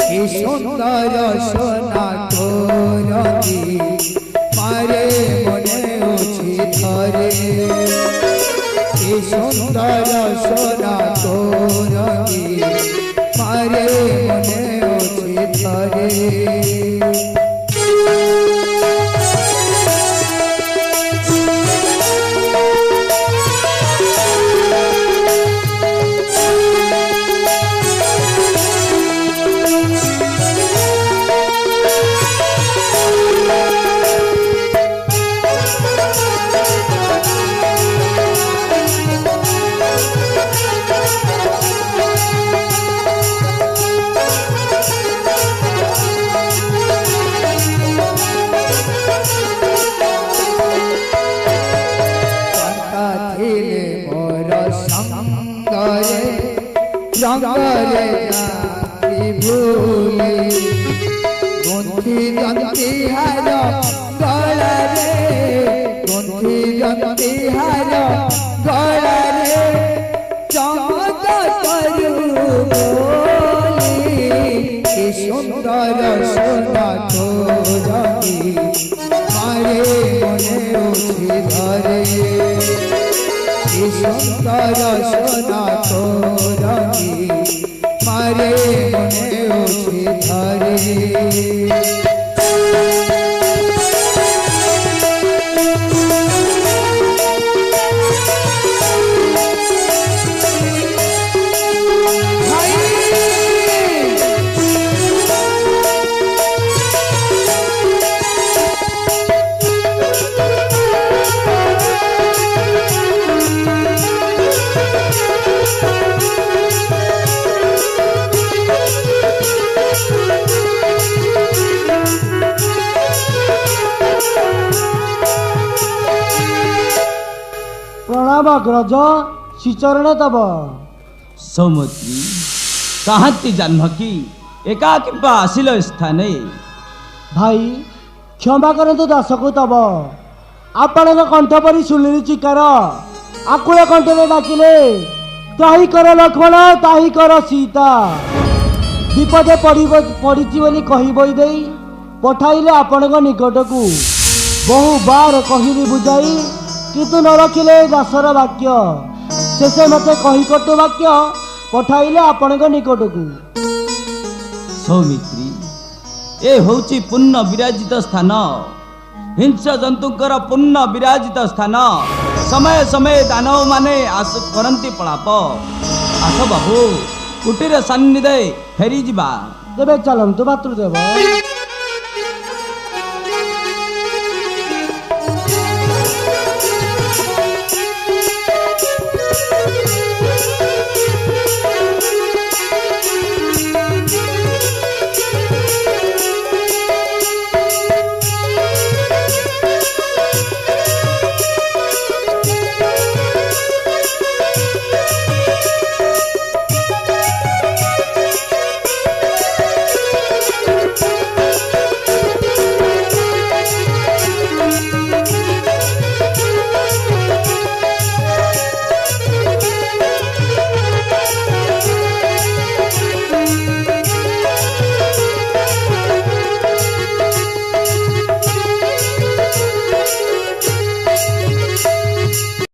কি সুন্দর সোনা করতি মারে মনে উঠি ধরে কি সুন্দর সোনা করতি মারে মনে উঠি ধরে रंगरे जाती भूली गुंथी गंती हर गला रे गुंथी गंती हर गला रे चमक करू बोली कि सुंदर सोना तोरती मारे मने उठी धरे कि सुंदर सोना तोरती मारे मने उठी धरे प्रणाम अग्रज श्रीचरण तब सौमत्री कहती जानकी एका किंबा आसिल स्थाने भाई क्षमा करतु दास को तब आपण कंठ परी सुनिली चिकार आकुल कंठ डाकिले ताही कर लक्ष्मण ताही कर सीता विपदे पड़ी बोली कही बई दे पठाइले आपण निकट को बहु बार कहली बुझाई किंतु न रखिले दासर वाक्य शेषे मते कही कटु वाक्य पठाइले आपण निकट को सौमित्री ए होची पुण्य विराजित स्थान हिंस जंतुकर पुण्य विराजित स्थान समय समय दानव माने आस करंती पलाप आस बाबू कुटीर सान्निध्य फेरी जिबा तेबे चलंतु मातृदेव।